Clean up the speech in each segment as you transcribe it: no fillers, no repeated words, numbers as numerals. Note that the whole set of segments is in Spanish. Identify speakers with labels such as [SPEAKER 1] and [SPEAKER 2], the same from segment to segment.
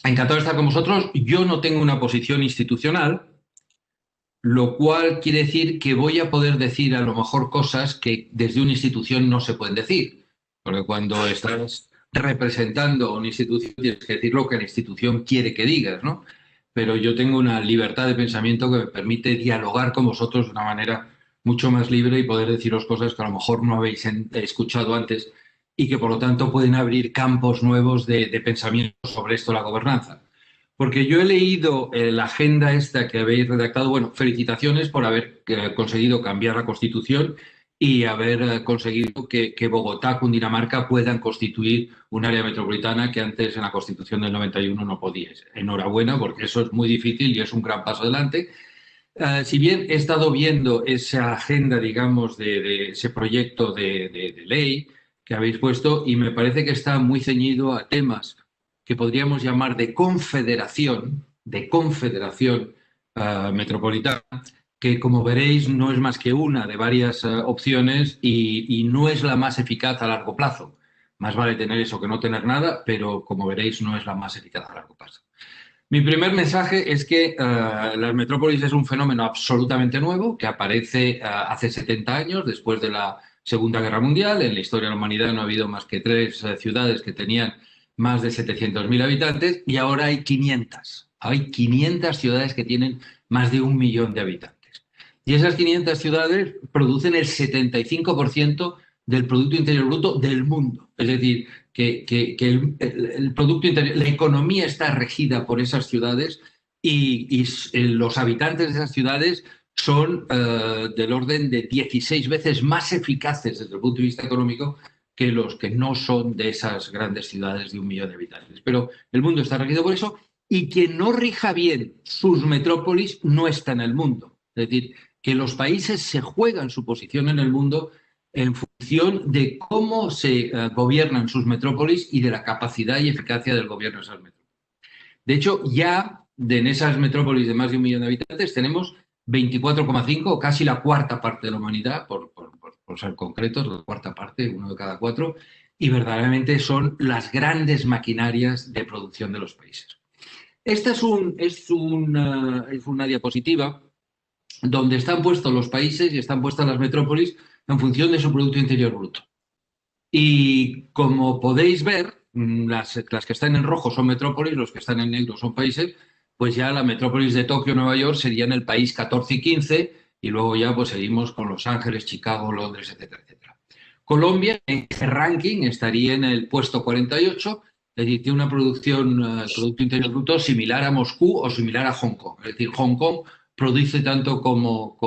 [SPEAKER 1] Encantado de estar con vosotros. Yo no tengo una posición institucional, lo cual quiere decir que voy a poder decir a lo mejor cosas que desde una institución no se pueden decir. Porque cuando estás representando a una institución tienes que decir lo que la institución quiere que digas, ¿no? Pero yo tengo una libertad de pensamiento que me permite dialogar con vosotros de una manera mucho más libre y poder deciros cosas que a lo mejor no habéis escuchado antes y que por lo tanto pueden abrir campos nuevos de pensamiento sobre esto, la gobernanza. Porque yo he leído la agenda esta que habéis redactado. Bueno, felicitaciones por haber conseguido cambiar la Constitución y haber conseguido que Bogotá, Cundinamarca puedan constituir un área metropolitana que antes en la Constitución del 91 no podía. Enhorabuena, porque eso es muy difícil y es un gran paso adelante. Si bien he estado viendo esa agenda, digamos, de ese proyecto de ley que habéis puesto, y me parece que está muy ceñido a temas que podríamos llamar de confederación metropolitana, que como veréis no es más que una de varias opciones y no es la más eficaz a largo plazo. Más vale tener eso que no tener nada, pero como veréis no es la más eficaz a largo plazo. Mi primer mensaje es que las metrópolis es un fenómeno absolutamente nuevo que aparece hace 70 años, después de la Segunda Guerra Mundial. En la historia de la humanidad no ha habido más que tres ciudades que tenían más de 700.000 habitantes y ahora hay 500. Hay 500 ciudades que tienen más de 1 millón de habitantes. Y esas 500 ciudades producen el 75% del Producto Interior Bruto del mundo. Es decir, que el Producto Interior, la economía está regida por esas ciudades y los habitantes de esas ciudades son del orden de 16 veces más eficaces desde el punto de vista económico que los que no son de esas grandes ciudades de 1 millón de habitantes. Pero el mundo está regido por eso y quien no rija bien sus metrópolis no está en el mundo. Es decir, que los países se juegan su posición en el mundo en función de cómo se gobiernan sus metrópolis y de la capacidad y eficacia del gobierno de esas metrópolis. De hecho, ya en esas metrópolis de más de 1 millón de habitantes tenemos 24,5, casi la cuarta parte de la humanidad, por ser concretos, la cuarta parte, uno de cada cuatro, y verdaderamente son las grandes maquinarias de producción de los países. Esta es una diapositiva donde están puestos los países y están puestas las metrópolis en función de su Producto Interior Bruto. Y como podéis ver, las que están en rojo son metrópolis, los que están en negro son países. Pues ya la metrópolis de Tokio, Nueva York, serían el país 14 y 15, y luego ya pues seguimos con Los Ángeles, Chicago, Londres, etcétera, etcétera. Colombia, en este ranking, estaría en el puesto 48, es decir, tiene una producción, Producto Interior Bruto similar a Moscú o similar a Hong Kong. Es decir, Hong Kong produce tanto como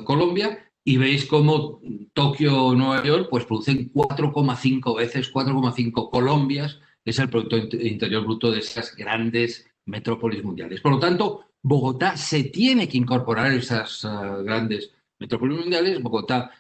[SPEAKER 1] Colombia, y veis cómo Tokio o Nueva York pues producen 4,5 veces, 4,5 Colombias, es el Producto Interior Bruto de esas grandes metrópolis mundiales. Por lo tanto, Bogotá se tiene que incorporar a esas grandes metrópolis mundiales. Bogotá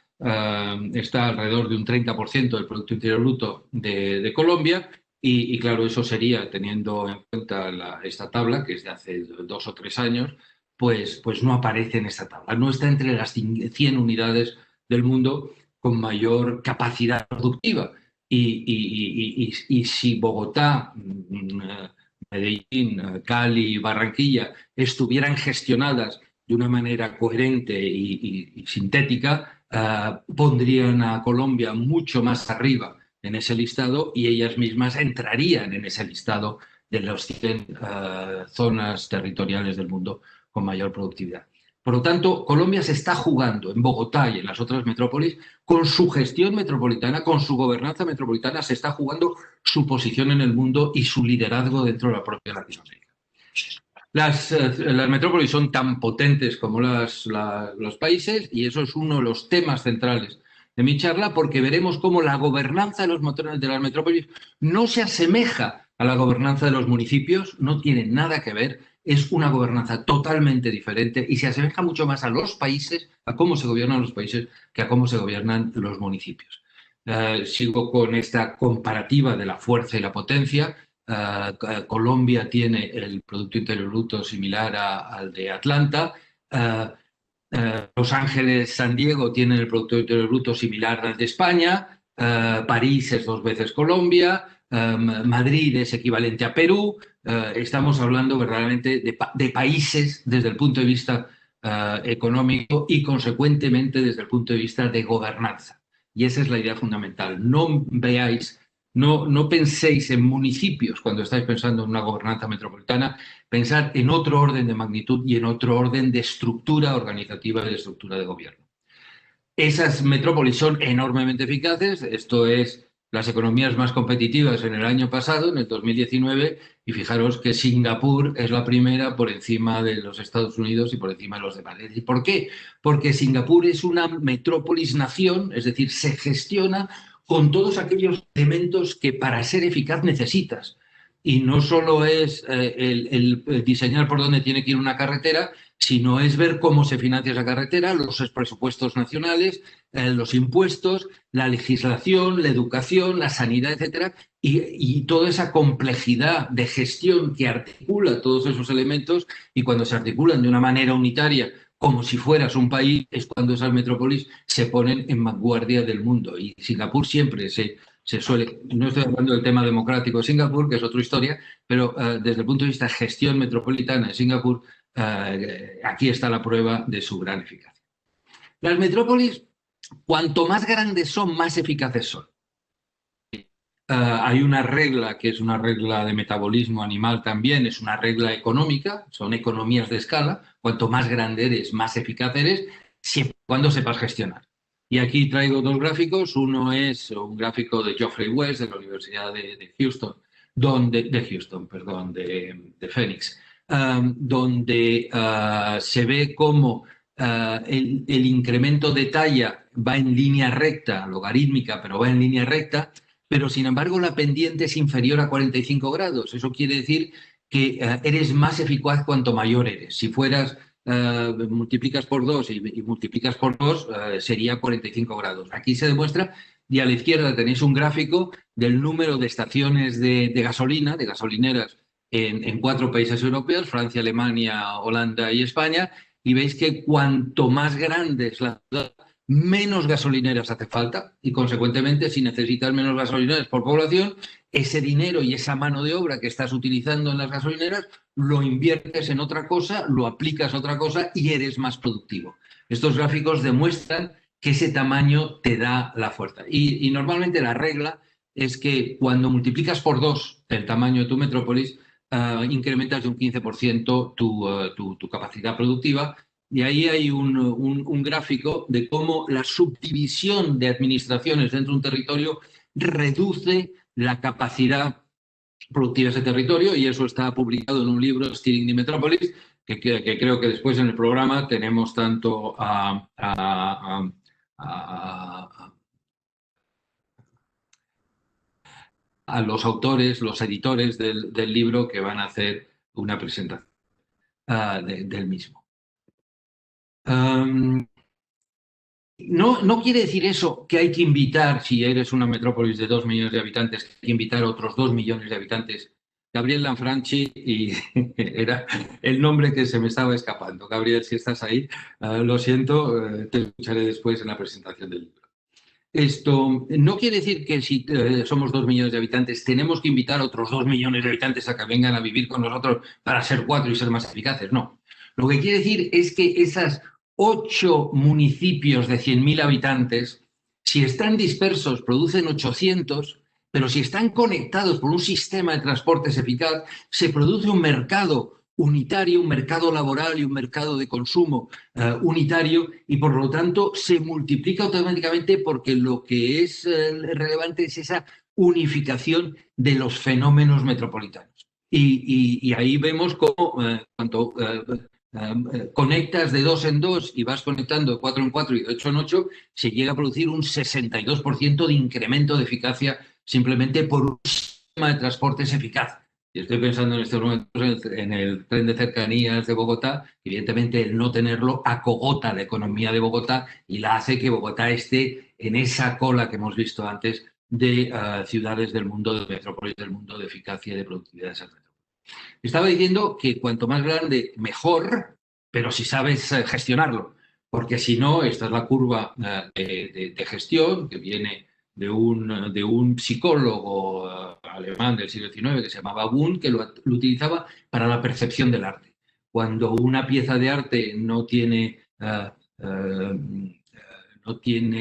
[SPEAKER 1] está alrededor de un 30% del Producto Interior Bruto de Colombia, y claro, eso sería, teniendo en cuenta esta tabla, que es de hace 2 o 3 años, pues no aparece en esta tabla. No está entre las 100 unidades del mundo con mayor capacidad productiva. Y si Bogotá, Medellín, Cali, Barranquilla estuvieran gestionadas de una manera coherente y sintética, pondrían a Colombia mucho más arriba en ese listado y ellas mismas entrarían en ese listado de las 100 zonas territoriales del mundo con mayor productividad. Por lo tanto, Colombia se está jugando en Bogotá y en las otras metrópolis, con su gestión metropolitana, con su gobernanza metropolitana, se está jugando su posición en el mundo y su liderazgo dentro de la propia Latinoamérica. Las metrópolis son tan potentes como los países, y eso es uno de los temas centrales de mi charla, porque veremos cómo la gobernanza de las metrópolis no se asemeja a la gobernanza de los municipios, no tiene nada que ver, es una gobernanza totalmente diferente y se asemeja mucho más a los países, a cómo se gobiernan los países, que a cómo se gobiernan los municipios. Sigo con esta comparativa de la fuerza y la potencia. Colombia tiene el Producto Interior Bruto similar al de Atlanta. Los Ángeles, San Diego tienen el Producto Interior Bruto similar al de España. París es 2 veces Colombia. Madrid es equivalente a Perú. Estamos hablando verdaderamente de países desde el punto de vista económico y consecuentemente desde el punto de vista de gobernanza. Y esa es la idea fundamental. No penséis en municipios cuando estáis pensando en una gobernanza metropolitana, pensad en otro orden de magnitud y en otro orden de estructura organizativa y de estructura de gobierno. Esas metrópolis son enormemente eficaces, esto es las economías más competitivas en el año pasado, en el 2019, y fijaros que Singapur es la primera por encima de los Estados Unidos y por encima de los demás. ¿Y por qué? Porque Singapur es una metrópolis-nación, es decir, se gestiona con todos aquellos elementos que para ser eficaz necesitas. Y no solo es el diseñar por dónde tiene que ir una carretera, sino es ver cómo se financia esa carretera, los presupuestos nacionales, los impuestos, la legislación, la educación, la sanidad, etcétera, y toda esa complejidad de gestión que articula todos esos elementos, y cuando se articulan de una manera unitaria, como si fueras un país, es cuando esas metrópolis se ponen en vanguardia del mundo. Y Singapur siempre se suele, no estoy hablando del tema democrático de Singapur, que es otra historia, pero desde el punto de vista de gestión metropolitana de Singapur, aquí está la prueba de su gran eficacia. Las metrópolis, cuanto más grandes son, más eficaces son. Hay una regla que es una regla de metabolismo animal también, es una regla económica, son economías de escala. Cuanto más grande eres, más eficaz eres, siempre y cuando sepas gestionar. Y aquí traigo dos gráficos. Uno es un gráfico de Geoffrey West de la Universidad de Houston, de Phoenix, donde se ve cómo el incremento de talla va en línea recta, logarítmica, pero va en línea recta, pero sin embargo la pendiente es inferior a 45 grados. Eso quiere decir que eres más eficaz cuanto mayor eres. Si fueras, multiplicas por 2 y multiplicas por 2, sería 45 grados. Aquí se demuestra, y a la izquierda tenéis un gráfico del número de estaciones de gasolina, de gasolineras, en 4 países europeos, Francia, Alemania, Holanda y España, y veis que cuanto más grande es la ciudad, menos gasolineras hace falta, y consecuentemente si necesitas menos gasolineras por población, ese dinero y esa mano de obra que estás utilizando en las gasolineras lo inviertes en otra cosa, lo aplicas a otra cosa y eres más productivo. Estos gráficos demuestran que ese tamaño te da la fuerza. Y normalmente la regla es que cuando multiplicas por 2 el tamaño de tu metrópolis, incrementas de un 15% tu capacidad productiva. Y ahí hay un gráfico de cómo la subdivisión de administraciones dentro de un territorio reduce la capacidad productiva de ese territorio, y eso está publicado en un libro, Steering the Metropolis, que creo que después en el programa tenemos tanto a los autores, los editores del libro, que van a hacer una presentación del mismo. No quiere decir eso que hay que invitar, si eres una metrópolis de 2 millones de habitantes, hay que invitar a otros 2 millones de habitantes. Gabriel Lanfranchi, y era el nombre que se me estaba escapando. Gabriel, si estás ahí, lo siento, te escucharé después en la presentación del libro. Esto no quiere decir que si somos 2 millones de habitantes tenemos que invitar a otros 2 millones de habitantes a que vengan a vivir con nosotros para ser 4 y ser más eficaces. No. Lo que quiere decir es que esas 8 municipios de 100.000 habitantes, si están dispersos, producen 800, pero si están conectados por un sistema de transportes eficaz, se produce un mercado unitario, un mercado laboral y un mercado de consumo unitario, y por lo tanto se multiplica automáticamente, porque lo que es relevante es esa unificación de los fenómenos metropolitanos. Y ahí vemos cómo cuando conectas de 2 en 2 y vas conectando de 4 en 4 y de 8 en 8, se llega a producir un 62% de incremento de eficacia simplemente por un sistema de transportes eficaz. Y estoy pensando en estos momentos en el tren de cercanías de Bogotá. Evidentemente, el no tenerlo acogota la economía de Bogotá y la hace que Bogotá esté en esa cola que hemos visto antes de ciudades del mundo, de metrópolis del mundo, de eficacia y de productividad de esas metrópolis. Estaba diciendo que cuanto más grande, mejor, pero si sabes gestionarlo, porque si no, esta es la curva de gestión que viene de un psicólogo alemán del siglo XIX que se llamaba Wundt, que lo utilizaba para la percepción del arte. Cuando una pieza de arte no tiene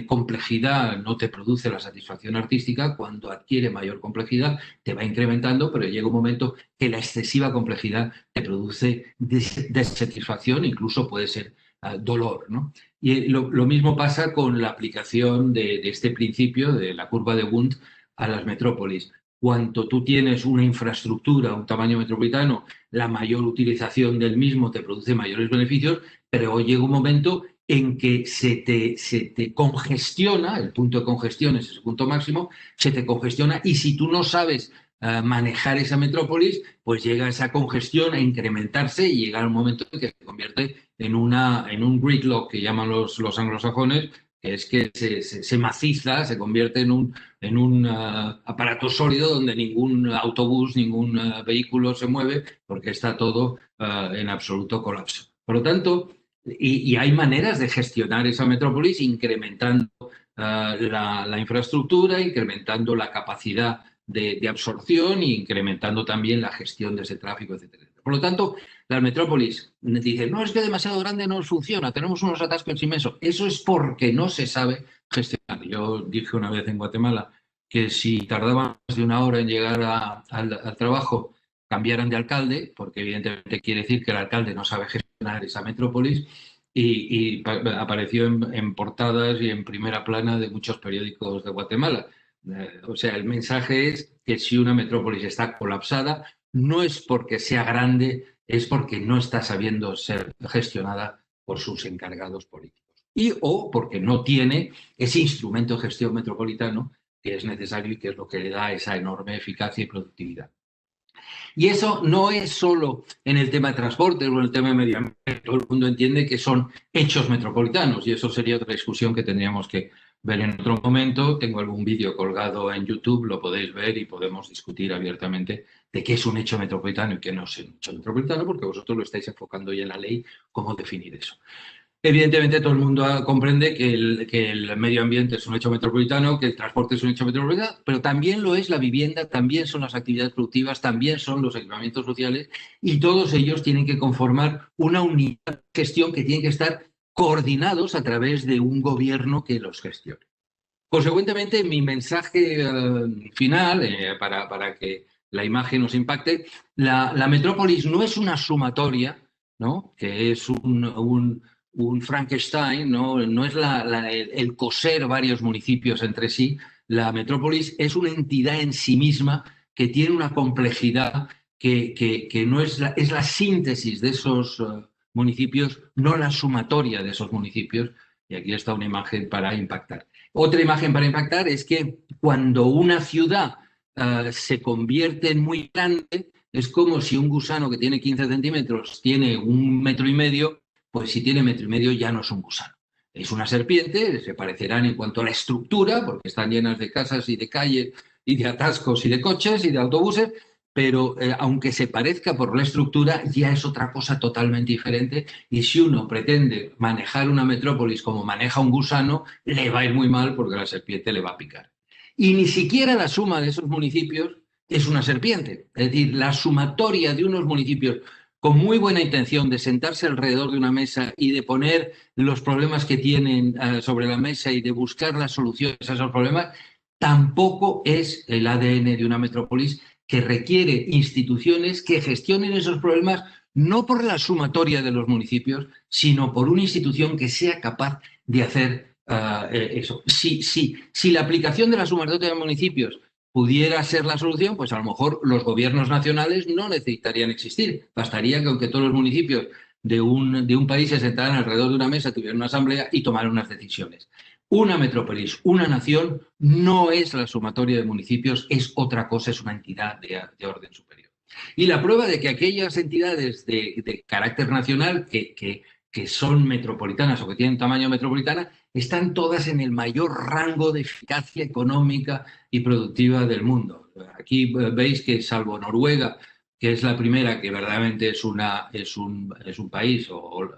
[SPEAKER 1] complejidad, no te produce la satisfacción artística. Cuando adquiere mayor complejidad te va incrementando, pero llega un momento que la excesiva complejidad te produce desatisfacción, incluso puede ser dolor, ¿no? Y lo mismo pasa con la aplicación de este principio de la curva de Wundt a las metrópolis. Cuanto tú tienes una infraestructura, un tamaño metropolitano, la mayor utilización del mismo te produce mayores beneficios, pero llega un momento en que se te congestiona, el punto de congestión es ese punto máximo, se te congestiona, y si tú no sabes manejar esa metrópolis, pues llega esa congestión a incrementarse y llega un momento en que se convierte en un gridlock que llaman los anglosajones, que es que se maciza, se convierte en un aparato sólido donde ningún autobús, ningún vehículo se mueve porque está todo en absoluto colapso. Por lo tanto, y hay maneras de gestionar esa metrópolis incrementando la infraestructura, incrementando la capacidad de absorción e incrementando también la gestión de ese tráfico, etcétera. Por lo tanto, las metrópolis dicen, no, es que demasiado grande no funciona, tenemos unos atascos inmensos. Eso es porque no se sabe gestionar. Yo dije una vez en Guatemala que si tardaban más de una hora en llegar al trabajo, cambiaran de alcalde, porque evidentemente quiere decir que el alcalde no sabe gestionar esa metrópolis, y apareció en portadas y en primera plana de muchos periódicos de Guatemala. O sea, el mensaje es que si una metrópolis está colapsada, no es porque sea grande, es porque no está sabiendo ser gestionada por sus encargados políticos. Y o porque no tiene ese instrumento de gestión metropolitano que es necesario y que es lo que le da esa enorme eficacia y productividad. Y eso no es solo en el tema de transporte o en el tema de medio ambiente. Todo el mundo entiende que son hechos metropolitanos, y eso sería otra discusión que tendríamos que ver en otro momento. Tengo algún vídeo colgado en YouTube, lo podéis ver y podemos discutir abiertamente de qué es un hecho metropolitano y qué no es un hecho metropolitano, porque vosotros lo estáis enfocando ya en la ley, cómo definir eso. Evidentemente, todo el mundo comprende que el medio ambiente es un hecho metropolitano, que el transporte es un hecho metropolitano, pero también lo es la vivienda, también son las actividades productivas, también son los equipamientos sociales, y todos ellos tienen que conformar una unidad de gestión que tienen que estar coordinados a través de un gobierno que los gestione. Consecuentemente, mi mensaje final, para que la imagen nos impacte, la metrópolis no es una sumatoria, ¿no? Que es un Frankenstein, no es el coser varios municipios entre sí. La metrópolis es una entidad en sí misma que tiene una complejidad que no es la síntesis de esos municipios, no la sumatoria de esos municipios. Y aquí está una imagen para impactar. Otra imagen para impactar es que cuando una ciudad se convierte en muy grande, es como si un gusano que tiene 15 centímetros tiene 1,5 metros, pues si tiene 1,5 metros ya no es un gusano. Es una serpiente, se parecerán en cuanto a la estructura, porque están llenas de casas y de calles y de atascos y de coches y de autobuses, pero aunque se parezca por la estructura, ya es otra cosa totalmente diferente. Y si uno pretende manejar una metrópolis como maneja un gusano, le va a ir muy mal porque la serpiente le va a picar. Y ni siquiera la suma de esos municipios es una serpiente. Es decir, la sumatoria de unos municipios con muy buena intención de sentarse alrededor de una mesa y de poner los problemas que tienen sobre la mesa y de buscar las soluciones a esos problemas, tampoco es el ADN de una metrópolis, que requiere instituciones que gestionen esos problemas no por la sumatoria de los municipios, sino por una institución que sea capaz de hacer eso. Si la aplicación de la sumatoria de municipios pudiera ser la solución, pues a lo mejor los gobiernos nacionales no necesitarían existir. Bastaría que aunque todos los municipios de un país se sentaran alrededor de una mesa, tuvieran una asamblea y tomaran unas decisiones. Una metrópolis, una nación, no es la sumatoria de municipios, es otra cosa, es una entidad de orden superior. Y la prueba de que aquellas entidades de carácter nacional que son metropolitanas o que tienen tamaño metropolitana, están todas en el mayor rango de eficacia económica y productiva del mundo. Aquí veis que salvo Noruega, que es la primera que verdaderamente es un país, o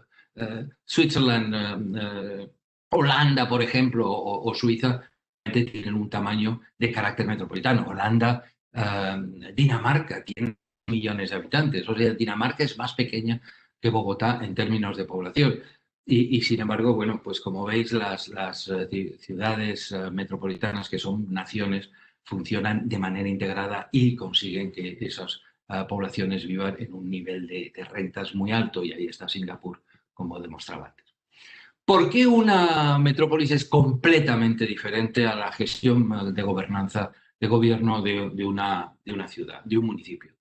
[SPEAKER 1] Switzerland, Holanda, por ejemplo, o Suiza, tienen un tamaño de carácter metropolitano. Holanda, Dinamarca tiene millones de habitantes. O sea, Dinamarca es más pequeña que Bogotá en términos de población. Y sin embargo, bueno, pues como veis, las ciudades metropolitanas, que son naciones, funcionan de manera integrada y consiguen que esas poblaciones vivan en un nivel de rentas muy alto, y ahí está Singapur, como demostraba antes. ¿Por qué una metrópolis es completamente diferente a la gestión de gobernanza, de gobierno de una ciudad, de un municipio?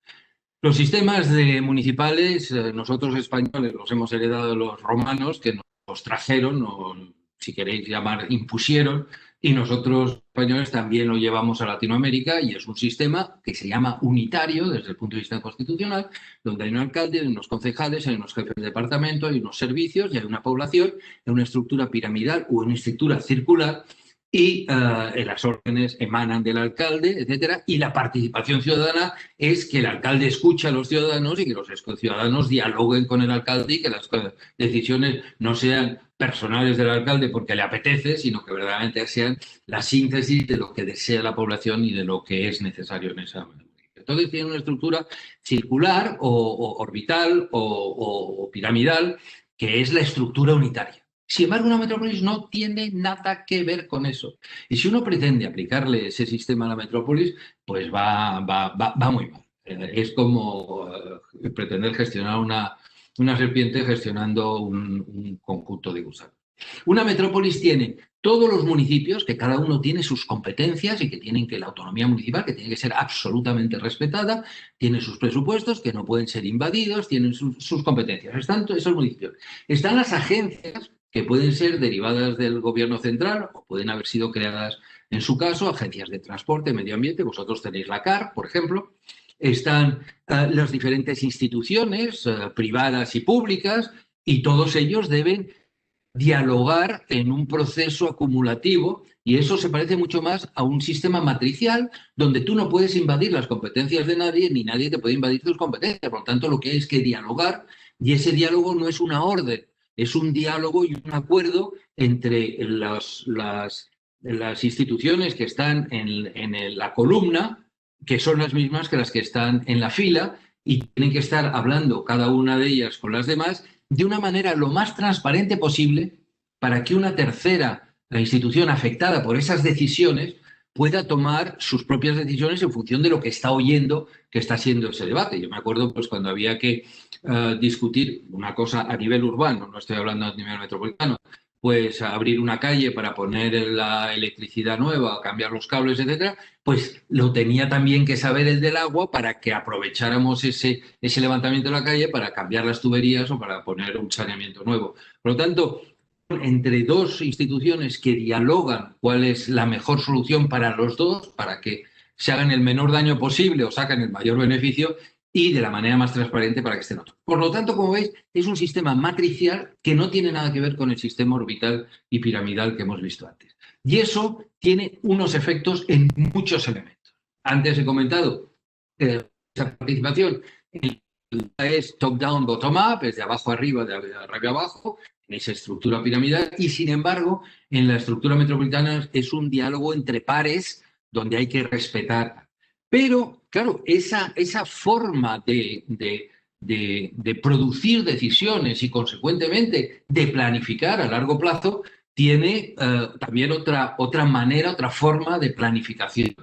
[SPEAKER 1] Los sistemas municipales, nosotros españoles los hemos heredado de los romanos, que nos trajeron, o si queréis llamar, impusieron, y nosotros españoles también lo llevamos a Latinoamérica, y es un sistema que se llama unitario desde el punto de vista constitucional, donde hay un alcalde, hay unos concejales, hay unos jefes de departamento, hay unos servicios y hay una población en una estructura piramidal o en una estructura circular, y las órdenes emanan del alcalde, etcétera, y la participación ciudadana es que el alcalde escuche a los ciudadanos y que los ciudadanos dialoguen con el alcalde, y que las decisiones no sean personales del alcalde porque le apetece, sino que verdaderamente sean la síntesis de lo que desea la población y de lo que es necesario en esa manera. Entonces tiene una estructura circular o orbital o piramidal, que es la estructura unitaria. Sin embargo, una metrópolis no tiene nada que ver con eso. Y si uno pretende aplicarle ese sistema a la metrópolis, pues va muy mal. Es como pretender gestionar una serpiente gestionando un conjunto de gusanos. Una metrópolis tiene todos los municipios, que cada uno tiene sus competencias y que tienen que la autonomía municipal, que tiene que ser absolutamente respetada, tiene sus presupuestos que no pueden ser invadidos, tienen sus competencias. Están esos municipios. Están las agencias, que pueden ser derivadas del gobierno central o pueden haber sido creadas, en su caso, agencias de transporte, medio ambiente. Vosotros tenéis la CAR, por ejemplo. Están las diferentes instituciones privadas y públicas, y todos ellos deben dialogar en un proceso acumulativo, y eso se parece mucho más a un sistema matricial donde tú no puedes invadir las competencias de nadie, ni nadie te puede invadir tus competencias. Por lo tanto, lo que hay es que dialogar, y ese diálogo no es una orden, es un diálogo y un acuerdo entre las instituciones que están en la columna, que son las mismas que las que están en la fila, y tienen que estar hablando cada una de ellas con las demás de una manera lo más transparente posible, para que una tercera institución afectada por esas decisiones pueda tomar sus propias decisiones en función de lo que está oyendo que está siendo ese debate. Yo me acuerdo pues cuando había que discutir una cosa a nivel urbano, no estoy hablando a nivel metropolitano, pues abrir una calle para poner la electricidad nueva, cambiar los cables, etcétera, pues lo tenía también que saber el del agua, para que aprovecháramos ese levantamiento de la calle para cambiar las tuberías o para poner un saneamiento nuevo. Por lo tanto, entre dos instituciones que dialogan cuál es la mejor solución para los dos, para que se hagan el menor daño posible o saquen el mayor beneficio, y de la manera más transparente para que estén otros. Por lo tanto, como veis, es un sistema matricial que no tiene nada que ver con el sistema orbital y piramidal que hemos visto antes. Y eso tiene unos efectos en muchos elementos. Antes he comentado que esa participación es top-down, bottom-up, es de abajo arriba, de arriba abajo, en esa estructura piramidal, y sin embargo, en la estructura metropolitana es un diálogo entre pares donde hay que respetar. Pero, claro, esa forma de producir decisiones y, consecuentemente, de planificar a largo plazo, tiene también otra manera, otra forma de planificación.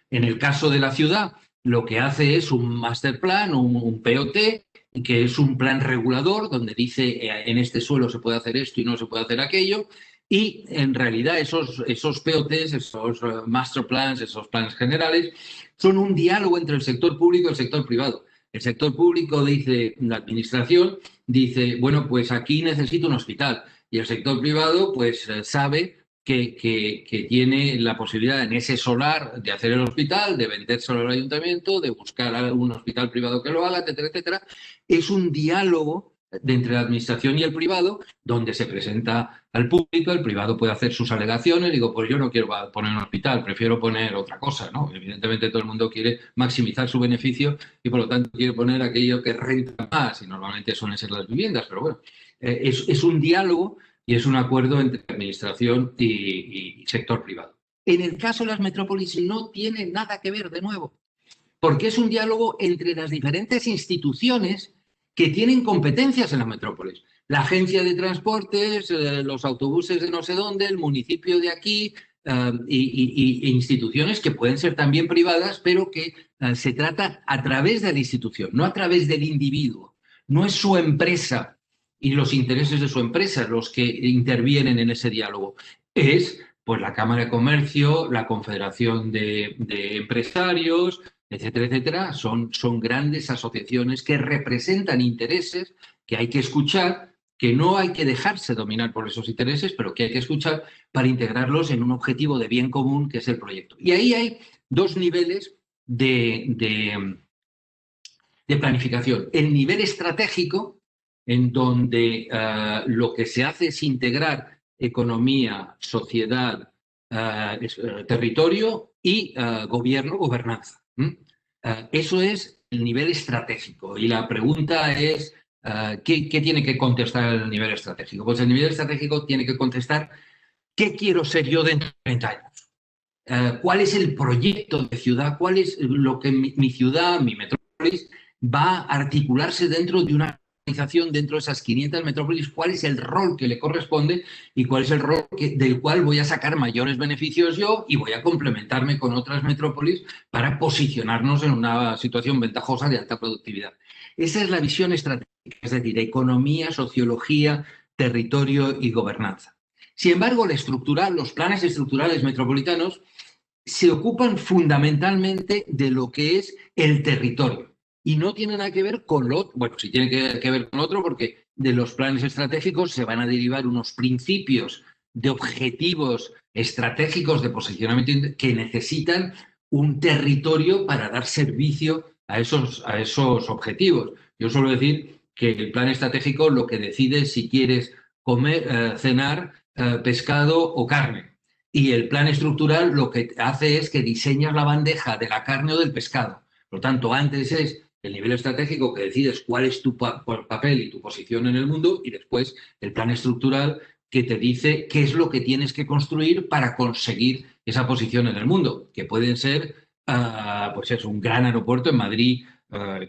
[SPEAKER 1] En el caso de la ciudad, lo que hace es un master plan, un POT, que es un plan regulador donde dice en este suelo se puede hacer esto y no se puede hacer aquello. Y en realidad esos POTs, esos master plans, esos planes generales, son un diálogo entre el sector público y el sector privado. El sector público dice, la administración dice, bueno, pues aquí necesito un hospital. Y el sector privado pues sabe que tiene la posibilidad en ese solar de hacer el hospital, de vendérselo al ayuntamiento, de buscar algún hospital privado que lo haga, etcétera, etcétera. Es un diálogo entre la administración y el privado, donde se presenta al público, el privado puede hacer sus alegaciones, digo, pues yo no quiero poner un hospital, prefiero poner otra cosa, ¿no? Evidentemente todo el mundo quiere maximizar su beneficio y por lo tanto quiere poner aquello que renta más, y normalmente suelen ser las viviendas, pero bueno, es un diálogo y es un acuerdo entre administración y sector privado. En el caso de las metrópolis no tiene nada que ver de nuevo, porque es un diálogo entre las diferentes instituciones que tienen competencias en las metrópolis. La agencia de transportes, los autobuses de no sé dónde, el municipio de aquí, y instituciones que pueden ser también privadas, pero que se trata a través de la institución, no a través del individuo. No es su empresa y los intereses de su empresa los que intervienen en ese diálogo. Es pues la Cámara de Comercio, la Confederación de Empresarios, etcétera, etcétera. Son grandes asociaciones que representan intereses que hay que escuchar, que no hay que dejarse dominar por esos intereses, pero que hay que escuchar para integrarlos en un objetivo de bien común que es el proyecto. Y ahí hay dos niveles de planificación. El nivel estratégico, en donde lo que se hace es integrar economía, sociedad, territorio y gobierno, gobernanza. Eso es el nivel estratégico. Y la pregunta es, ¿qué tiene que contestar el nivel estratégico? Pues el nivel estratégico tiene que contestar ¿qué quiero ser yo dentro de 30 años? ¿Cuál es el proyecto de ciudad? ¿Cuál es lo que mi ciudad, mi metrópolis, va a articularse dentro de una organización, dentro de esas 500 metrópolis? ¿Cuál es el rol que le corresponde y cuál es el rol del cual voy a sacar mayores beneficios yo y voy a complementarme con otras metrópolis para posicionarnos en una situación ventajosa de alta productividad? Esa es la visión estratégica, es decir, economía, sociología, territorio y gobernanza. Sin embargo, los planes estructurales metropolitanos se ocupan fundamentalmente de lo que es el territorio y no tiene nada que ver con lo otro. Bueno, sí tiene que ver con lo otro porque de los planes estratégicos se van a derivar unos principios de objetivos estratégicos de posicionamiento que necesitan un territorio para dar servicio a esos objetivos. Yo suelo decir que el plan estratégico lo que decide es si quieres comer, cenar pescado o carne. Y el plan estructural lo que hace es que diseñas la bandeja de la carne o del pescado. Por lo tanto, antes es el nivel estratégico que decides cuál es tu papel y tu posición en el mundo y después el plan estructural que te dice qué es lo que tienes que construir para conseguir esa posición en el mundo, que pueden ser, pues es un gran aeropuerto en Madrid.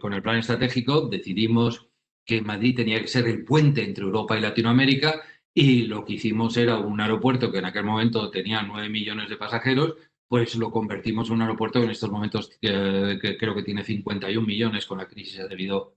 [SPEAKER 1] Con el plan estratégico decidimos que Madrid tenía que ser el puente entre Europa y Latinoamérica y lo que hicimos era un aeropuerto que en aquel momento tenía 9 millones de pasajeros, pues lo convertimos en un aeropuerto que en estos momentos que creo que tiene 51 millones con la crisis,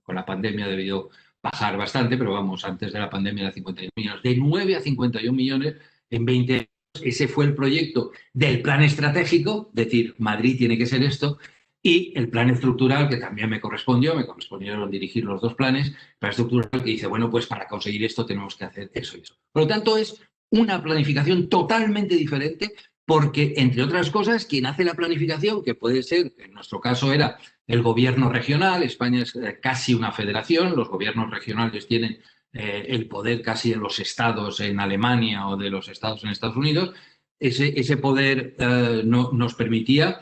[SPEAKER 1] con la pandemia ha debido bajar bastante, pero vamos, antes de la pandemia era 51 millones. De 9 a 51 millones en 20 años. Ese fue el proyecto del plan estratégico, decir, Madrid tiene que ser esto, y el plan estructural, que también me correspondieron dirigir los dos planes, el plan estructural que dice, bueno, pues para conseguir esto tenemos que hacer eso y eso. Por lo tanto, es una planificación totalmente diferente porque, entre otras cosas, quien hace la planificación, que puede ser, en nuestro caso era el gobierno regional, España es casi una federación, los gobiernos regionales tienen el poder casi de los estados en Alemania o de los estados en Estados Unidos, ese poder nos permitía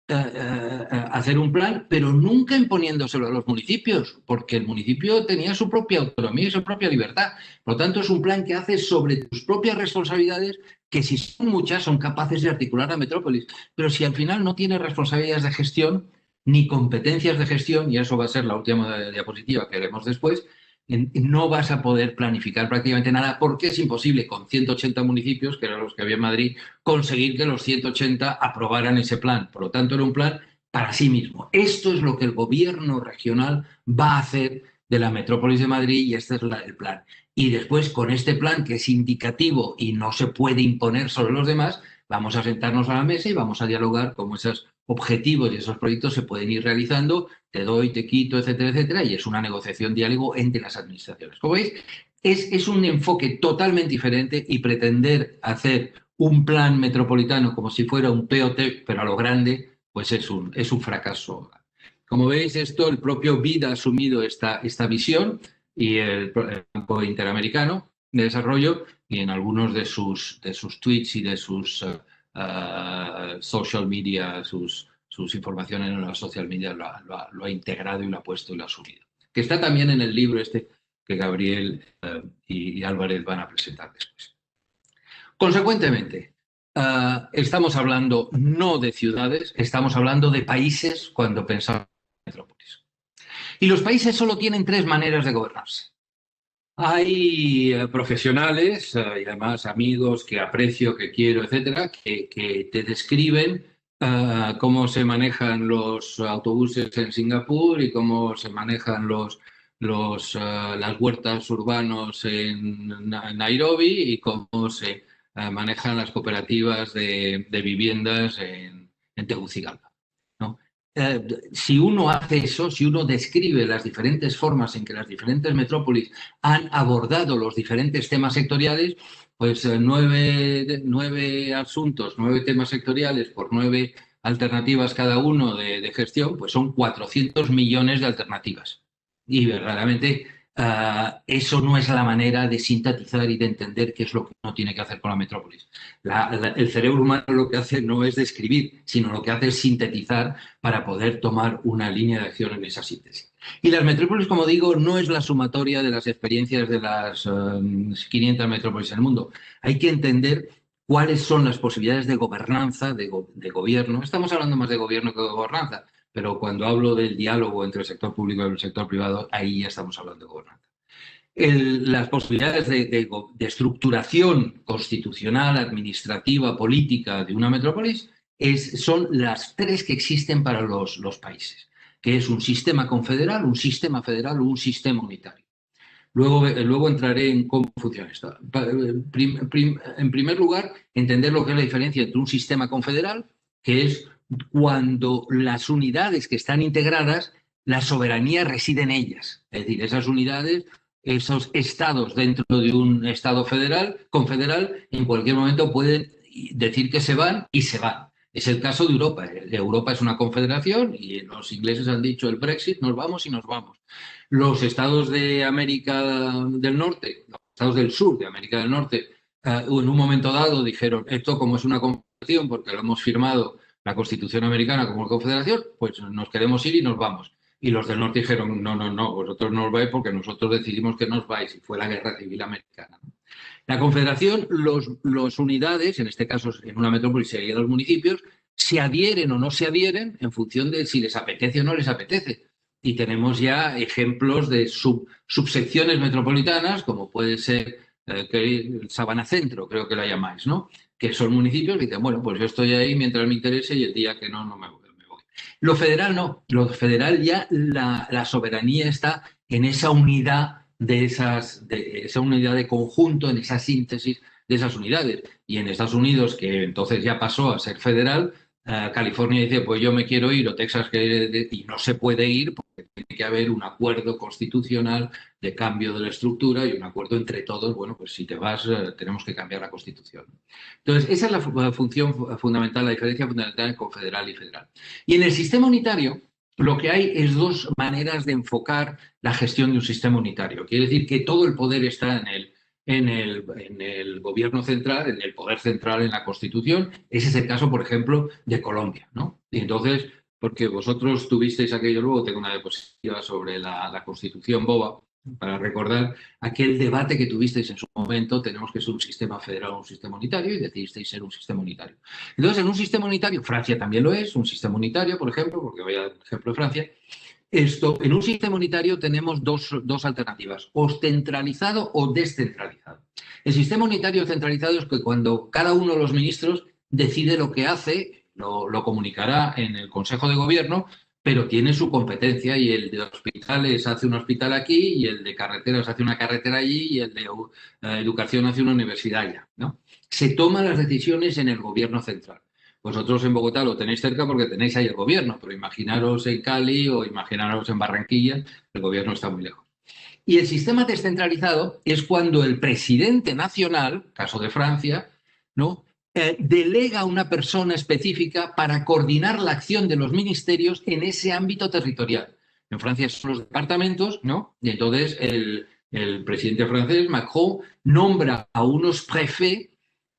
[SPEAKER 1] hacer un plan, pero nunca imponiéndoselo a los municipios, porque el municipio tenía su propia autonomía y su propia libertad. Por lo tanto, es un plan que haces sobre tus propias responsabilidades, que si son muchas, son capaces de articular la metrópolis. Pero si al final no tienes responsabilidades de gestión ni competencias de gestión, y eso va a ser la última diapositiva que haremos después, no vas a poder planificar prácticamente nada porque es imposible con 180 municipios, que eran los que había en Madrid, conseguir que los 180 aprobaran ese plan. Por lo tanto, era un plan para sí mismo. Esto es lo que el gobierno regional va a hacer de la metrópolis de Madrid y este es el plan. Y después, con este plan que es indicativo y no se puede imponer sobre los demás, vamos a sentarnos a la mesa y vamos a dialogar cómo esos objetivos y esos proyectos se pueden ir realizando, te doy, te quito, etcétera, etcétera, y es una negociación, diálogo entre las administraciones. Como veis, es un enfoque totalmente diferente y pretender hacer un plan metropolitano como si fuera un POT, pero a lo grande, pues es un fracaso. Como veis, el propio BID ha asumido esta visión y el Banco Interamericano de Desarrollo, y en algunos de sus tweets y de sus social media, sus informaciones en las social media lo ha integrado y lo ha puesto y lo ha asumido. Que está también en el libro que Gabriel y Álvarez van a presentar después. Consecuentemente, Estamos hablando no de ciudades, estamos hablando de países cuando pensamos en metrópolis. Y los países solo tienen tres maneras de gobernarse. Hay profesionales y además amigos que aprecio, que quiero, etcétera, que te describen cómo se manejan los autobuses en Singapur y cómo se manejan las huertas urbanos en Nairobi y cómo se manejan las cooperativas de viviendas en Tegucigalpa, ¿no? Si uno hace eso, si uno describe las diferentes formas en que las diferentes metrópolis han abordado los diferentes temas sectoriales, pues nueve asuntos, 9 temas sectoriales por 9 alternativas cada uno de gestión, pues son 400 millones de alternativas. Y verdaderamente eso no es la manera de sintetizar y de entender qué es lo que uno tiene que hacer con la metrópolis. El cerebro humano lo que hace no es describir, sino lo que hace es sintetizar para poder tomar una línea de acción en esa síntesis. Y las metrópolis, como digo, no es la sumatoria de las experiencias de las 500 metrópolis en el mundo. Hay que entender cuáles son las posibilidades de gobernanza, de gobierno. Estamos hablando más de gobierno que de gobernanza, pero cuando hablo del diálogo entre el sector público y el sector privado, ahí ya estamos hablando de gobernanza. Las posibilidades de estructuración constitucional, administrativa, política de una metrópolis son las tres que existen para los países, que es un sistema confederal, un sistema federal o un sistema unitario. Luego entraré en cómo funciona esto. En primer lugar, entender lo que es la diferencia entre un sistema confederal, que es cuando las unidades que están integradas, la soberanía reside en ellas. Es decir, esas unidades, esos estados dentro de un estado confederal, en cualquier momento pueden decir que se van y se van. Es el caso de Europa. Europa es una confederación y los ingleses han dicho el Brexit, nos vamos y nos vamos. Los estados de América del Norte, los estados del sur de América del Norte, en un momento dado dijeron, esto como es una confederación, porque lo hemos firmado la Constitución americana como confederación, pues nos queremos ir y nos vamos. Y los del norte dijeron, no, vosotros no os vais porque nosotros decidimos que no os vais. Y fue la Guerra Civil Americana. La confederación, los unidades, en este caso en una metrópoli serían los municipios, se adhieren o no se adhieren en función de si les apetece o no les apetece. Y tenemos ya ejemplos de subsecciones metropolitanas, como puede ser el Sabana Centro, creo que la llamáis, ¿no? Que son municipios que dicen, bueno, pues yo estoy ahí mientras me interese y el día que no me voy. Lo federal no. Lo federal ya la soberanía está en esa unidad esa unidad de conjunto, en esa síntesis de esas unidades. Y en Estados Unidos, que entonces ya pasó a ser federal, California dice, pues yo me quiero ir, o Texas y no se puede ir porque tiene que haber un acuerdo constitucional de cambio de la estructura y un acuerdo entre todos, bueno, pues si te vas tenemos que cambiar la Constitución. Entonces, esa es la función fundamental, la diferencia fundamental entre confederal y federal. Y en el sistema unitario, lo que hay es dos maneras de enfocar la gestión de un sistema unitario. Quiere decir que todo el poder está en el gobierno central, en el poder central, en la Constitución. Ese es el caso, por ejemplo, de Colombia, ¿no? Y entonces, porque vosotros tuvisteis aquello, luego tengo una diapositiva sobre la Constitución boba, para recordar aquel debate que tuvisteis en su momento, tenemos que ser un sistema federal o un sistema unitario, y decidisteis ser un sistema unitario. Entonces, en un sistema unitario, Francia también lo es, un sistema unitario, por ejemplo, porque voy a dar el ejemplo de Francia, en un sistema unitario tenemos dos alternativas, o centralizado o descentralizado. El sistema unitario centralizado es que cuando cada uno de los ministros decide lo que hace, lo comunicará en el Consejo de Gobierno, pero tiene su competencia y el de hospitales hace un hospital aquí y el de carreteras hace una carretera allí y el de educación hace una universidad allá, ¿no? Se toman las decisiones en el Gobierno central. Vosotros en Bogotá lo tenéis cerca porque tenéis ahí el gobierno, pero imaginaros en Cali o imaginaros en Barranquilla, el gobierno está muy lejos. Y el sistema descentralizado es cuando el presidente nacional, caso de Francia, ¿no? Delega a una persona específica para coordinar la acción de los ministerios en ese ámbito territorial. En Francia son los departamentos, ¿no? Y entonces el presidente francés, Macron, nombra a unos prefets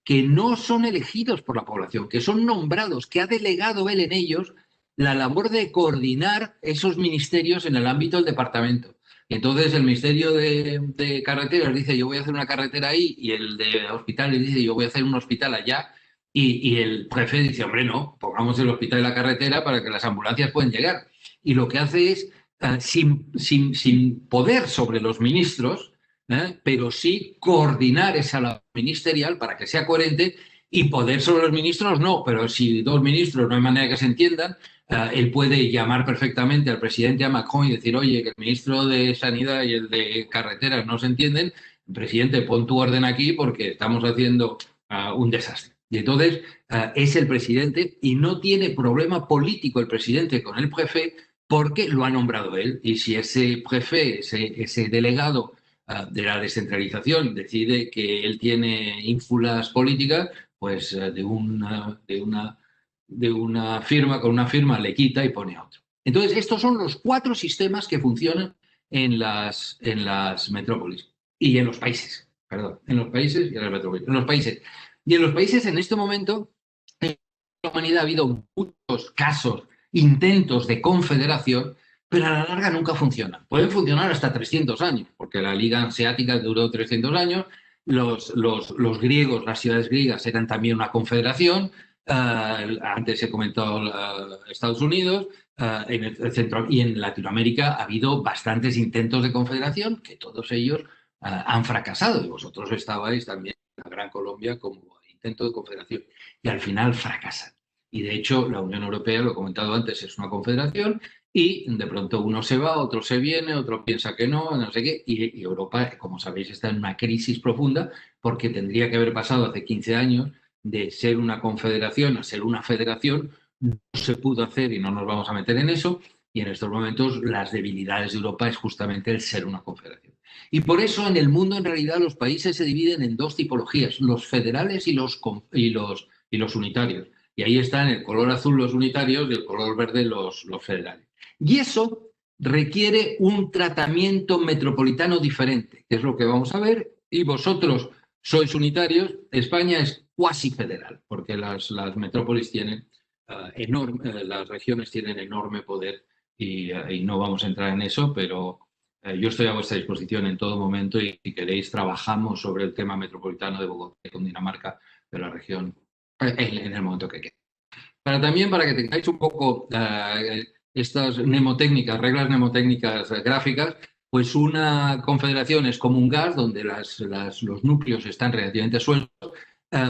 [SPEAKER 1] que no son elegidos por la población, que son nombrados, que ha delegado él en ellos la labor de coordinar esos ministerios en el ámbito del departamento. Y entonces el Ministerio de Carreteras dice yo voy a hacer una carretera ahí y el de hospitales dice yo voy a hacer un hospital allá Y el jefe dice, hombre, no, pongamos el hospital y la carretera para que las ambulancias puedan llegar. Y lo que hace es, sin poder sobre los ministros, pero sí coordinar esa labor ministerial para que sea coherente, y poder sobre los ministros no, pero si dos ministros no hay manera de que se entiendan, él puede llamar perfectamente al presidente, a Macron, y decir, oye, que el ministro de Sanidad y el de Carreteras no se entienden, presidente, pon tu orden aquí porque estamos haciendo un desastre. Y entonces es el presidente, y no tiene problema político el presidente con el prefe porque lo ha nombrado él. Y si ese prefe, ese delegado de la descentralización, decide que él tiene ínfulas políticas, pues de una firma con una firma le quita y pone a otro. Entonces, estos son los 4 sistemas que funcionan en las metrópolis y en los países, perdón, en los países y en las metrópolis. En los países. Y en los países, en este momento, en la humanidad ha habido muchos casos, intentos de confederación, pero a la larga nunca funcionan. Pueden funcionar hasta 300 años, porque la Liga Hanseática duró 300 años, los griegos, las ciudades griegas eran también una confederación, antes se comentó Estados Unidos, en el centro y en Latinoamérica ha habido bastantes intentos de confederación que todos ellos han fracasado, y vosotros estabais también en la Gran Colombia como intento de confederación, y al final fracasan. Y de hecho la Unión Europea, lo he comentado antes, es una confederación, y de pronto uno se va, otro se viene, otro piensa que no, no sé qué, y Europa, como sabéis, está en una crisis profunda porque tendría que haber pasado hace 15 años de ser una confederación a ser una federación. No se pudo hacer y no nos vamos a meter en eso, y en estos momentos las debilidades de Europa es justamente el ser una confederación. Y por eso en el mundo en realidad los países se dividen en 2 tipologías, los federales y los unitarios. Y ahí están el color azul los unitarios y el color verde los federales. Y eso requiere un tratamiento metropolitano diferente, que es lo que vamos a ver, y vosotros sois unitarios. España es cuasi federal, porque las metrópolis tienen las regiones tienen enorme poder, y no vamos a entrar en eso, pero yo estoy a vuestra disposición en todo momento, y si queréis trabajamos sobre el tema metropolitano de Bogotá y Cundinamarca, de la región, en el momento que quede. También para que tengáis un poco estas mnemotécnicas, reglas mnemotécnicas gráficas, pues una confederación es como un gas donde los núcleos están relativamente sueltos,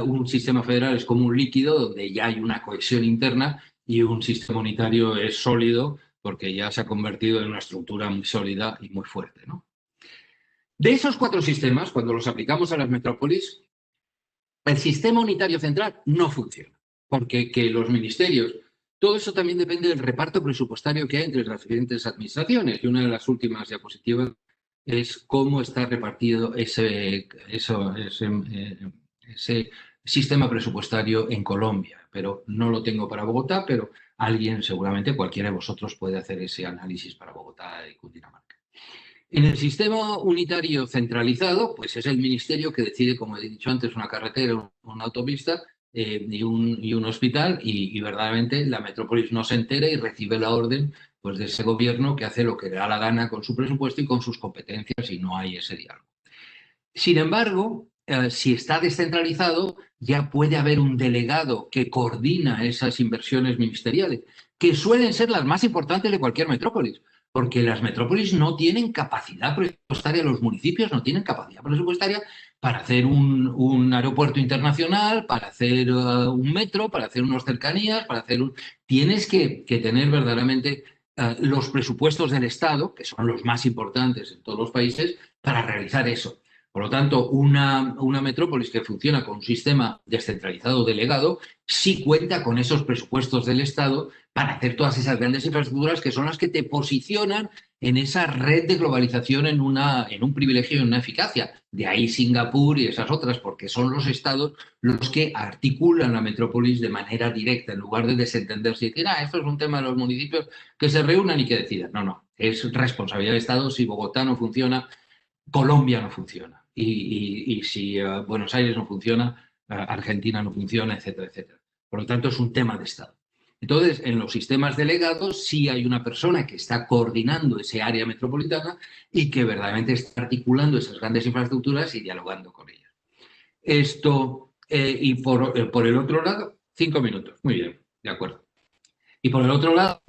[SPEAKER 1] un sistema federal es como un líquido donde ya hay una cohesión interna, y un sistema unitario es sólido porque ya se ha convertido en una estructura muy sólida y muy fuerte, ¿no? De esos 4 sistemas, cuando los aplicamos a las metrópolis, el sistema unitario central no funciona, porque que los ministerios, todo eso también depende del reparto presupuestario que hay entre las diferentes administraciones, y una de las últimas diapositivas es cómo está repartido ese sistema presupuestario en Colombia. Pero no lo tengo para Bogotá, pero alguien, seguramente cualquiera de vosotros, puede hacer ese análisis para Bogotá y Cundinamarca. En el sistema unitario centralizado, pues es el ministerio que decide, como he dicho antes, una carretera, una autopista y un hospital, y verdaderamente la metrópolis no se entera y recibe la orden, pues, de ese gobierno, que hace lo que le da la gana con su presupuesto y con sus competencias, y no hay ese diálogo. Sin embargo, si está descentralizado, ya puede haber un delegado que coordina esas inversiones ministeriales, que suelen ser las más importantes de cualquier metrópolis, porque las metrópolis no tienen capacidad presupuestaria, los municipios no tienen capacidad presupuestaria para hacer un aeropuerto internacional, para hacer un metro, para hacer unas cercanías, para hacer un... Tienes que tener verdaderamente los presupuestos del Estado, que son los más importantes en todos los países, para realizar eso. Por lo tanto, una metrópolis que funciona con un sistema descentralizado delegado sí cuenta con esos presupuestos del Estado para hacer todas esas grandes infraestructuras, que son las que te posicionan en esa red de globalización en un privilegio y en una eficacia. De ahí Singapur y esas otras, porque son los estados los que articulan la metrópolis de manera directa, en lugar de desentenderse y decir, esto es un tema de los municipios que se reúnan y que decidan. No, no, es responsabilidad del Estado. Si Bogotá no funciona, Colombia no funciona. Y si Buenos Aires no funciona, Argentina no funciona, etcétera, etcétera. Por lo tanto, es un tema de Estado. Entonces, en los sistemas delegados sí hay una persona que está coordinando ese área metropolitana y que verdaderamente está articulando esas grandes infraestructuras y dialogando con ellas. Esto Y por el otro lado, 5 minutos, muy bien, de acuerdo. Y por el otro lado,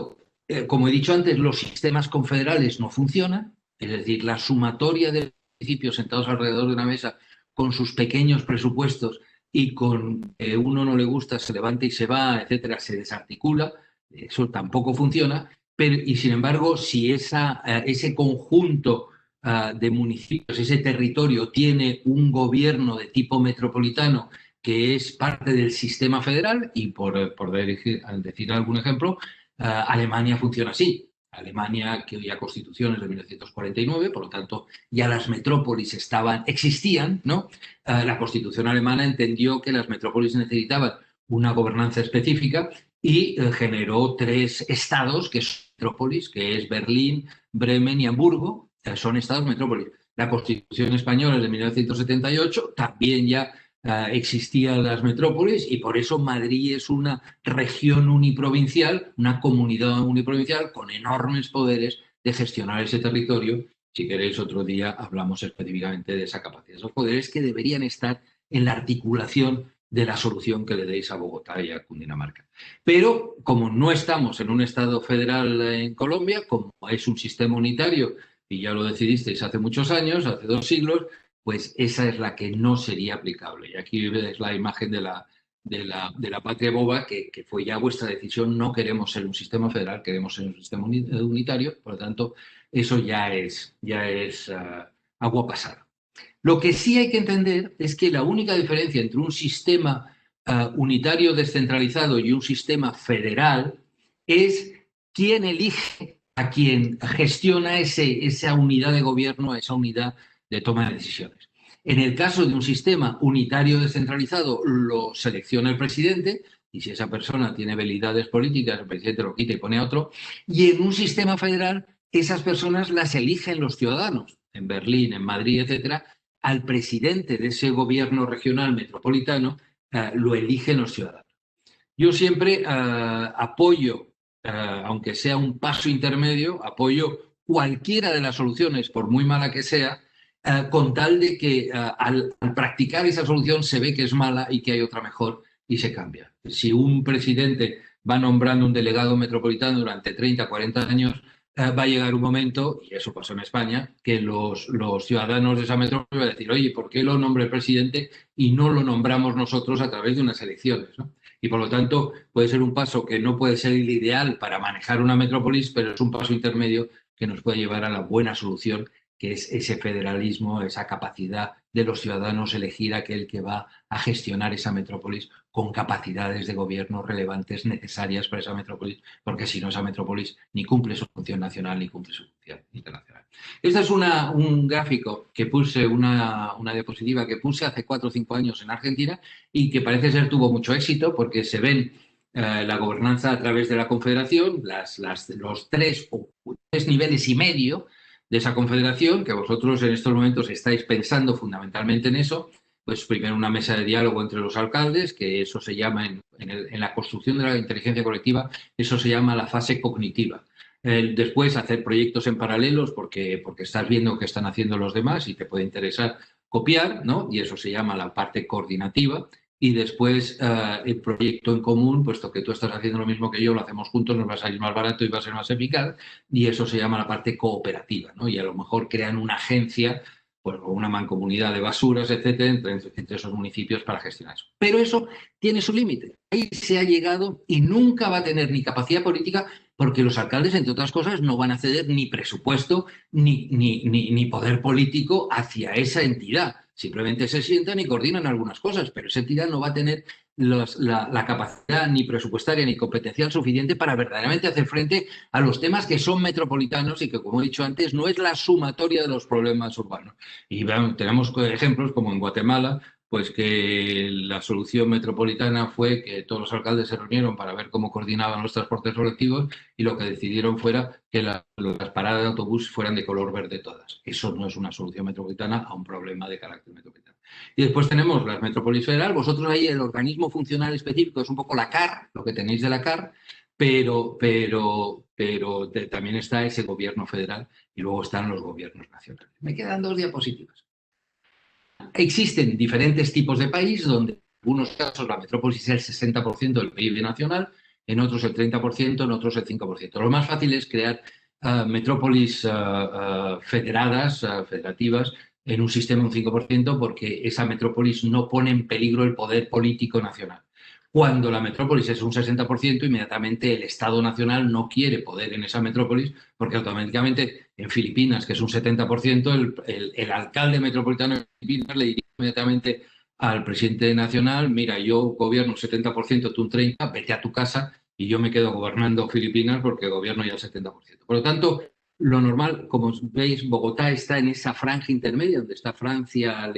[SPEAKER 1] como he dicho antes, los sistemas confederales no funcionan, es decir, la sumatoria de municipios sentados alrededor de una mesa con sus pequeños presupuestos y con uno no le gusta, se levanta y se va, etcétera, se desarticula, eso tampoco funciona, pero, y sin embargo, si ese conjunto de municipios, ese territorio tiene un gobierno de tipo metropolitano que es parte del sistema federal, y por decir algún ejemplo, Alemania funciona así. Alemania, que ya Constitución es de 1949, por lo tanto ya las metrópolis existían, ¿no? La Constitución alemana entendió que las metrópolis necesitaban una gobernanza específica y generó 3 estados que son metrópolis, que es Berlín, Bremen y Hamburgo, son estados metrópolis. La Constitución española es de 1978, también ya existían las metrópolis y por eso Madrid es una región uniprovincial, una comunidad uniprovincial con enormes poderes de gestionar ese territorio. Si queréis, otro día hablamos específicamente de esa capacidad. Esos poderes que deberían estar en la articulación de la solución que le deis a Bogotá y a Cundinamarca. Pero como no estamos en un Estado federal en Colombia, como es un sistema unitario, y ya lo decidisteis hace muchos años, hace 2 siglos, pues esa es la que no sería aplicable. Y aquí ves la imagen de la patria boba, que fue ya vuestra decisión. No queremos ser un sistema federal, queremos ser un sistema unitario, por lo tanto, eso ya es agua pasada. Lo que sí hay que entender es que la única diferencia entre un sistema unitario descentralizado y un sistema federal es quién elige a quien gestiona esa unidad de gobierno, esa unidad de toma de decisiones. En el caso de un sistema unitario descentralizado, lo selecciona el presidente, y si esa persona tiene habilidades políticas, el presidente lo quita y pone a otro. Y en un sistema federal, esas personas las eligen los ciudadanos, en Berlín, en Madrid, etcétera. Al presidente de ese gobierno regional metropolitano lo eligen los ciudadanos. Yo siempre apoyo, aunque sea un paso intermedio, apoyo cualquiera de las soluciones, por muy mala que sea, con tal de que al practicar esa solución se ve que es mala y que hay otra mejor y se cambia. Si un presidente va nombrando un delegado metropolitano durante 30, 40 años, va a llegar un momento, y eso pasó en España, que los ciudadanos de esa metrópoli van a decir, oye, ¿por qué lo nombra el presidente y no lo nombramos nosotros a través de unas elecciones, ¿no? Y por lo tanto puede ser un paso que no puede ser el ideal para manejar una metrópolis, pero es un paso intermedio que nos puede llevar a la buena solución, que es ese federalismo, esa capacidad de los ciudadanos elegir aquel que va a gestionar esa metrópolis con capacidades de gobierno relevantes necesarias para esa metrópolis, porque si no, esa metrópolis ni cumple su función nacional ni cumple su función internacional. Este es un gráfico que puse, una diapositiva que puse hace 4 o 5 años en Argentina y que parece ser tuvo mucho éxito porque se ven la gobernanza a través de la confederación, los 3 niveles y medio de esa confederación, que vosotros en estos momentos estáis pensando fundamentalmente en eso. Pues primero una mesa de diálogo entre los alcaldes, que eso se llama en la construcción de la inteligencia colectiva, eso se llama la fase cognitiva. Después hacer proyectos en paralelos porque estás viendo qué están haciendo los demás y te puede interesar copiar, ¿no? Y eso se llama la parte coordinativa. Y después el proyecto en común, puesto que tú estás haciendo lo mismo que yo, lo hacemos juntos, nos va a salir más barato y va a ser más eficaz, y eso se llama la parte cooperativa, ¿no? Y a lo mejor crean una agencia, pues, o una mancomunidad de basuras, etcétera, entre esos municipios para gestionar eso. Pero eso tiene su límite. Ahí se ha llegado y nunca va a tener ni capacidad política porque los alcaldes, entre otras cosas, no van a ceder ni presupuesto ni poder político hacia esa entidad. Simplemente se sientan y coordinan algunas cosas, pero esa entidad no va a tener la capacidad ni presupuestaria ni competencial suficiente para verdaderamente hacer frente a los temas que son metropolitanos y que, como he dicho antes, no es la sumatoria de los problemas urbanos. Y bueno, tenemos ejemplos como en Guatemala, pues que la solución metropolitana fue que todos los alcaldes se reunieron para ver cómo coordinaban los transportes colectivos y lo que decidieron fuera que las paradas de autobús fueran de color verde todas. Eso no es una solución metropolitana a un problema de carácter metropolitano. Y después tenemos las metrópolis federal. Vosotros ahí el organismo funcional específico es un poco la CAR, lo que tenéis de la CAR, pero también está ese gobierno federal y luego están los gobiernos nacionales. Me quedan 2 diapositivas. Existen diferentes tipos de país donde algunos casos la metrópolis es el 60% del PIB nacional, en otros el 30%, en otros el 5%. Lo más fácil es crear metrópolis federadas, federativas, en un sistema un 5%, porque esa metrópolis no pone en peligro el poder político nacional. Cuando la metrópolis es un 60%, inmediatamente el Estado nacional no quiere poder en esa metrópolis, porque automáticamente en Filipinas, que es un 70%, el alcalde metropolitano de Filipinas le diría inmediatamente al presidente nacional: mira, yo gobierno un 70%, tú un 30%, vete a tu casa y yo me quedo gobernando Filipinas porque gobierno ya el 70%. Por lo tanto, lo normal, como veis, Bogotá está en esa franja intermedia donde está Francia,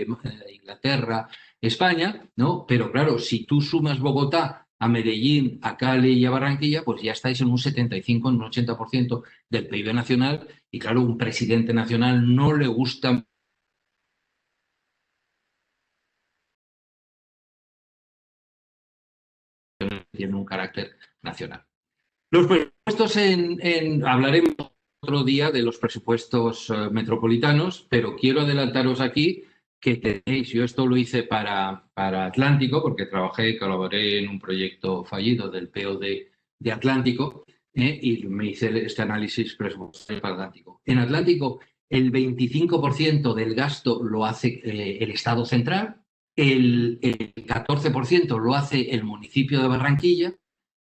[SPEAKER 1] Inglaterra, España, ¿no? Pero claro, si tú sumas Bogotá a Medellín, a Cali y a Barranquilla, pues ya estáis en un 75, en un 80% del PIB nacional, y claro, un presidente nacional no le gusta, tiene un carácter nacional. Los presupuestos hablaremos otro día de los presupuestos metropolitanos, pero quiero adelantaros aquí que tenéis, yo esto lo hice para Atlántico, porque colaboré en un proyecto fallido del POD de Atlántico, y me hice este análisis presupuestario para Atlántico. En Atlántico, el 25% del gasto lo hace el Estado central, el 14% lo hace el municipio de Barranquilla,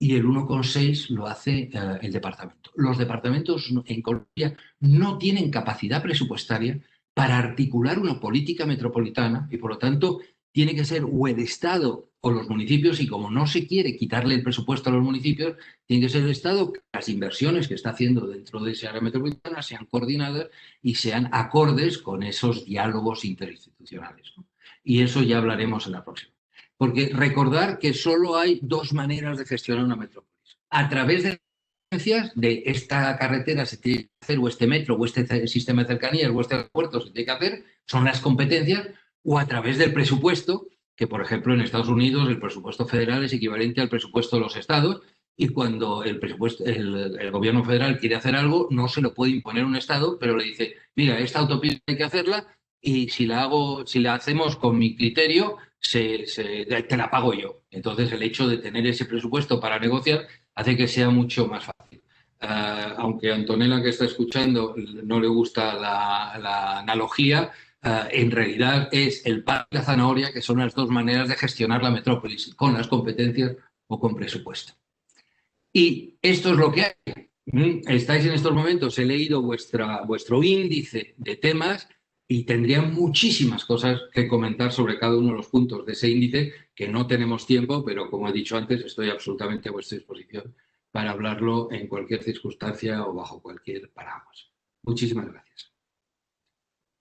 [SPEAKER 1] y el 1,6 lo hace el departamento. Los departamentos en Colombia no tienen capacidad presupuestaria para articular una política metropolitana, y por lo tanto tiene que ser o el Estado o los municipios, y como no se quiere quitarle el presupuesto a los municipios, tiene que ser el Estado, que las inversiones que está haciendo dentro de esa área metropolitana sean coordinadas y sean acordes con esos diálogos interinstitucionales, ¿no? Y eso ya hablaremos en la próxima. Porque recordar que solo hay dos maneras de gestionar una metrópolis: a través de esta carretera se tiene que hacer, o este metro, o este sistema de cercanías, o este aeropuerto se tiene que hacer, son las competencias, o a través del presupuesto, que por ejemplo en Estados Unidos el presupuesto federal es equivalente al presupuesto de los estados, y cuando el gobierno federal quiere hacer algo, no se lo puede imponer un estado, pero le dice: mira, esta autopista hay que hacerla, y si la hacemos con mi criterio, te la pago yo. Entonces, el hecho de tener ese presupuesto para negociar hace que sea mucho más fácil. Aunque a Antonella, que está escuchando, no le gusta la analogía, en realidad es el pan y la zanahoria, que son las dos maneras de gestionar la metrópolis: con las competencias o con presupuesto. Y esto es lo que hay. Estáis en estos momentos, he leído vuestro índice de temas, y tendría muchísimas cosas que comentar sobre cada uno de los puntos de ese índice, que no tenemos tiempo, pero como he dicho antes, estoy absolutamente a vuestra disposición para hablarlo en cualquier circunstancia o bajo cualquier paraguas. Muchísimas gracias.